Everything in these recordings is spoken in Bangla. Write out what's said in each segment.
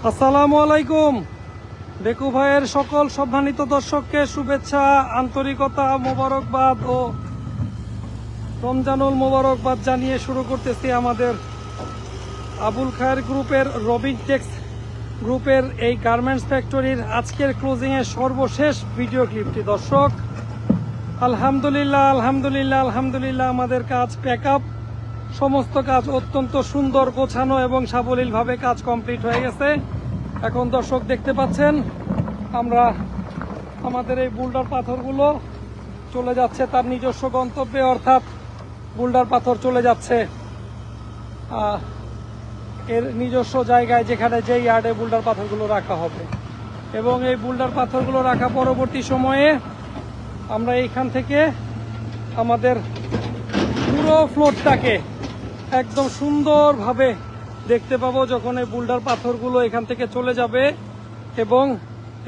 আসসালামু আলাইকুম। বেকু ভাইয়ের সকল সম্মানিত দর্শককে শুভেচ্ছা, আন্তরিকতা, মোবারকবাদ ও রমজানুল মোবারকবাদ জানিয়ে শুরু করতেছি আমাদের আবুল খায়ের গ্রুপের রবিনটেক্স গ্রুপের এই গার্মেন্টস ফ্যাক্টরির আজকের ক্লোজিংয়ের সর্বশেষ ভিডিও ক্লিপটি। দর্শক, আলহামদুলিল্লাহ আমাদের কাজ প্যাক আপ, সমস্ত কাজ অত্যন্ত সুন্দর, গোছানো এবং সাবলীলভাবে কাজ কমপ্লিট হয়ে গেছে। এখন দর্শক দেখতে পাচ্ছেন আমরা আমাদের এই বুলডার পাথরগুলো চলে যাচ্ছে তার নিজস্ব গন্তব্যে, অর্থাৎ বুলডার পাথর চলে যাচ্ছে এর নিজস্ব জায়গায়, যেখানে যে ইয়ার্ডে বুলডার পাথরগুলো রাখা হবে। এবং এই বুলডার পাথরগুলো রাখা পরবর্তী সময়ে আমরা এইখান থেকে আমাদের পুরো ফ্লোরটাকে একদম সুন্দরভাবে দেখতে পাবো যখন এই বুলডার পাথরগুলো এখান থেকে চলে যাবে এবং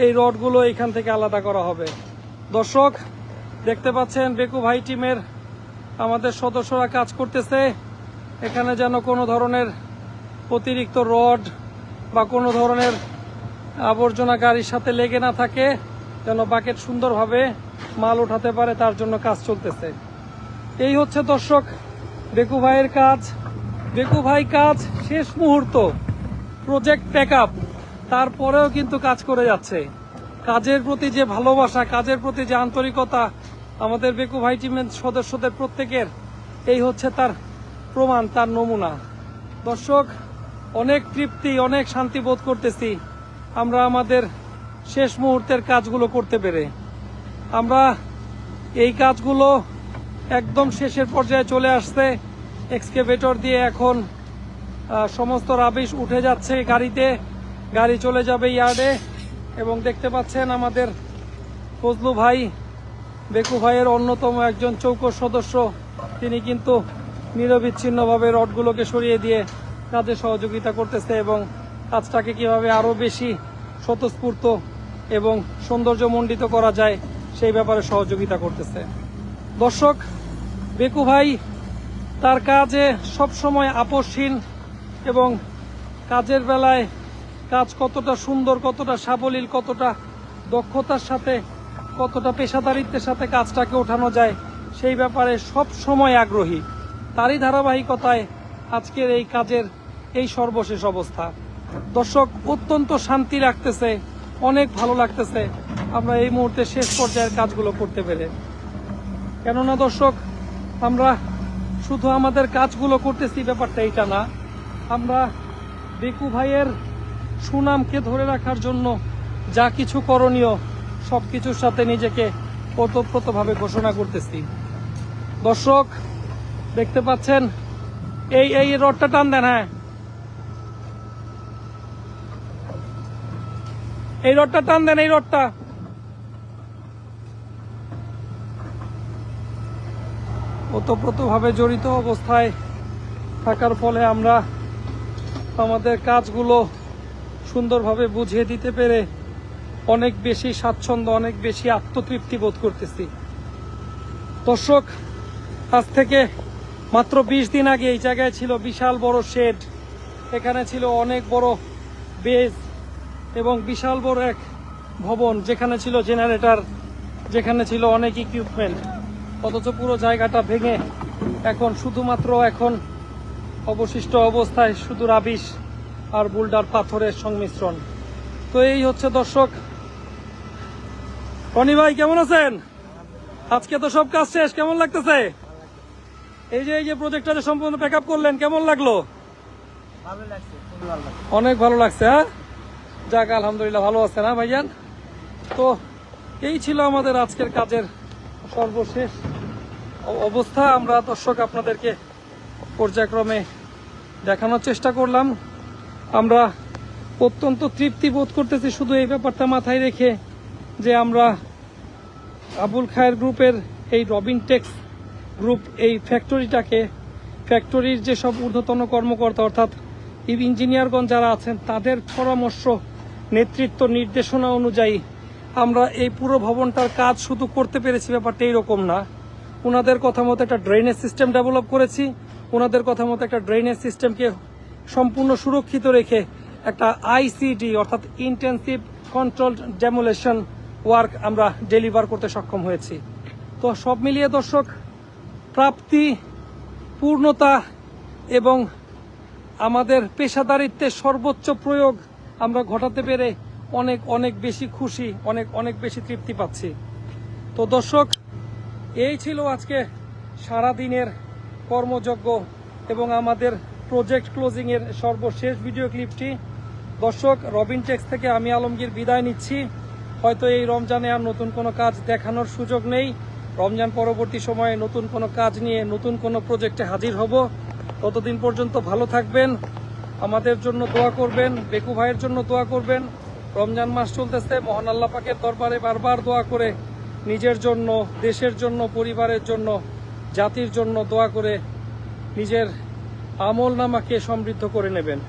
এই রডগুলো এখান থেকে আলাদা করা হবে। দর্শক দেখতে পাচ্ছেন বেকু ভাই টিমের আমাদের সদস্যরা কাজ করতেছে। এখানে যেন কোনো ধরনের অতিরিক্ত রড বা কোনো ধরনের আবর্জনা গাড়ির সাথে লেগে না থাকে, যেন বাকেট সুন্দরভাবে মাল উঠাতে পারে, তার জন্য কাজ চলতেছে। এই হচ্ছে দর্শক বেকু ভাইয়ের কাজ। বেকু ভাই কাজ শেষ মুহূর্ত, প্রজেক্ট প্যাক আপ, তারপরেও কিন্তু কাজ করে যাচ্ছে। কাজের প্রতি যে ভালোবাসা, কাজের প্রতি যে আন্তরিকতা আমাদের বেকু ভাই টিমের সদস্যদের প্রত্যেকের, এই হচ্ছে তার প্রমাণ, তার নমুনা। দর্শক, অনেক তৃপ্তি, অনেক শান্তি বোধ করতেছি আমরা আমাদের শেষ মুহূর্তের কাজগুলো করতে পেরে। আমরা এই কাজগুলো একদম শেষের পর্যায়ে চলে আসছে। এক্সকেভেটর দিয়ে এখন সমস্ত রাবিশ উঠে যাচ্ছে গাড়িতে, গাড়ি চলে যাবে ইয়ার্ডে। এবং দেখতে পাচ্ছেন আমাদের ফজলু ভাই, বেকু ভাইয়ের অন্যতম একজন চৌকস সদস্য, তিনি কিন্তু নিরবিচ্ছিন্নভাবে রডগুলোকে সরিয়ে দিয়ে কাজে সহযোগিতা করতেছে এবং কাজটাকে কিভাবে আরো বেশি স্বতঃস্ফূর্ত এবং সৌন্দর্যমণ্ডিত করা যায় সেই ব্যাপারে সহযোগিতা করতেছে। দর্শক, বেকু ভাই তার কাজে সবসময় আপোষহীন এবং কাজের বেলায় কাজ কতটা সুন্দর, কতটা সাবলীল, কতটা দক্ষতার সাথে, কতটা পেশাদারিত্বের সাথে কাজটাকে ওঠানো যায় সেই ব্যাপারে সব সময় আগ্রহী। তারই ধারাবাহিকতায় আজকের এই কাজের এই সর্বশেষ অবস্থা। দর্শক, অত্যন্ত শান্তি লাগতেছে, অনেক ভালো লাগতেছে আমরা এই মুহূর্তে শেষ পর্যায়ের কাজগুলো করতে পেরে। কেননা দর্শক, আমরা শুধু আমাদের কাজগুলো করতেছি ব্যাপারটা এইটা না, আমরা বেকু ভাইয়ের সুনামকে ধরে রাখার জন্য যা কিছু করণীয় সবকিছুর সাথে নিজেকে ওতপ্রোতভাবে ঘোষণা করতেছি। দর্শক দেখতে পাচ্ছেন এই রডটা টান দেন, হ্যাঁ এই রডটা টান দেন, এই রডটা। ওতপ্রোতভাবে জড়িত অবস্থায় থাকার ফলে আমরা আমাদের কাজগুলো সুন্দরভাবে বুঝিয়ে দিতে পেরে অনেক বেশি স্বাচ্ছন্দ্য, অনেক বেশি আত্মতৃপ্তি বোধ করতেছি। দর্শক, আজ থেকে মাত্র 20 দিন আগে এই জায়গায় ছিল বিশাল বড় শেড, এখানে ছিল অনেক বড় বেজ এবং বিশাল বড় এক ভবন, যেখানে ছিল জেনারেটর, যেখানে ছিল অনেক ইকুইপমেন্ট। অথচ পুরো জায়গাটা ভেঙে এখন শুধুমাত্র অবশিষ্ট অবস্থায় শুধু রাবিশ আর বুলডার পাথরের সংমিশ্রণ। তো এই হচ্ছে দর্শক। রনি ভাই কেমন আছেন? আজকে তো সব কাজ শেষ, কেমন লাগতেছে? এই যে প্রজেক্টটা সম্পূর্ণ প্যাক আপ করলেন, কেমন লাগলো? অনেক ভালো লাগছে, হ্যাঁ? যাক, আলহামদুলিল্লাহ ভালো আছে না ভাইজান? তো এই ছিল আমাদের আজকের কাজের সর্বশেষ অবস্থা। আমরা দর্শক আপনাদেরকে পর্যায়ক্রমে দেখানোর চেষ্টা করলাম। আমরা অত্যন্ত তৃপ্তি বোধ করতেছি শুধু এই ব্যাপারটা মাথায় রেখে যে আমরা আবুল খায়ের গ্রুপের এই রবিনটেক্স গ্রুপ এই ফ্যাক্টরির যে সব ঊর্ধ্বতন কর্মকর্তা অর্থাৎ ইঞ্জিনিয়ারগণ যারা আছেন, তাদের পরামর্শ, নেতৃত্ব, নির্দেশনা অনুযায়ী আমরা এই পুরো ভবনটার কাজ শুধু করতে পেরেছি ব্যাপারটা এইরকম না। ওনাদের কথা মতো একটা ড্রেনেজ সিস্টেম ডেভেলপ করেছি, ওনাদের কথা মতো একটা ড্রেনেজ সিস্টেমকে সম্পূর্ণ সুরক্ষিত রেখে একটা আইসিডি অর্থাৎ ইন্টেন্সিভ কন্ট্রোল ডেমোলেশন ওয়ার্ক আমরা ডেলিভার করতে সক্ষম হয়েছি। তো সব মিলিয়ে দর্শক, প্রাপ্তি, পূর্ণতা এবং আমাদের পেশাদারিত্বের সর্বোচ্চ প্রয়োগ আমরা ঘটাতে পেরে অনেক অনেক বেশি খুশি, অনেক অনেক বেশি তৃপ্তি পাচ্ছি। তো দর্শক, এই ছিল আজকে সারাদিনের কর্মযজ্ঞ এবং আমাদের প্রজেক্ট ক্লোজিংয়ের সর্বশেষ ভিডিও ক্লিপটি। দর্শক, রবিন টেক্স থেকে আমি আলমগীর বিদায় নিচ্ছি। হয়তো এই রমজানে আর নতুন কোনো কাজ দেখানোর সুযোগ নেই। রমজান পরবর্তী সময়ে নতুন কোনো কাজ নিয়ে নতুন কোনো প্রজেক্টে হাজির হব। ততদিন পর্যন্ত ভালো থাকবেন, আমাদের জন্য দোয়া করবেন, বেকু ভাইয়ের জন্য দোয়া করবেন। রমজান মাস চলতেছে, মহান আল্লাহ পাকের দরবারে বারবার দোয়া করে নিজের জন্য, দেশের জন্য, পরিবারের জন্য, জাতির জন্য দোয়া করে নিজের আমল নামাকে সমৃদ্ধ করে নেবেন।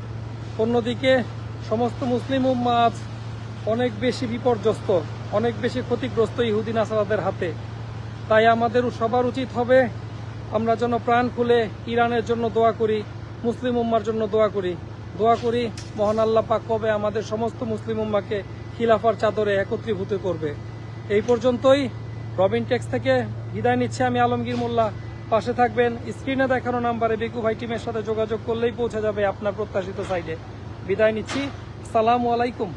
অন্যদিকে সমস্ত মুসলিম উম্মাহ আজ অনেক বেশি বিপর্যস্ত, অনেক বেশি ক্ষতিগ্রস্ত ইহুদি নাসারাদের হাতে। তাই আমাদের সবার উচিত হবে আমরা যেন প্রাণ খুলে ইরানের জন্য দোয়া করি, মুসলিম উম্মার জন্য দোয়া করি মহান আল্লাহ পাক কবে আমাদের সমস্ত মুসলিম উম্মাকে খিলাফার চাদরে একত্রীভূত করবে। এই পর্যন্তই। রবিন টেক্স থেকে বিদায় নিচ্ছে আমি আলমগীর মোল্লা। পাশে থাকবেন। স্ক্রিনে দেখানো নাম্বারে বেকু ভাই টিমের সাথে যোগাযোগ করলেই পৌঁছে যাবে আপনার প্রত্যাশিত সাইডে। বিদায় নিচ্ছি। আসসালামু আলাইকুম।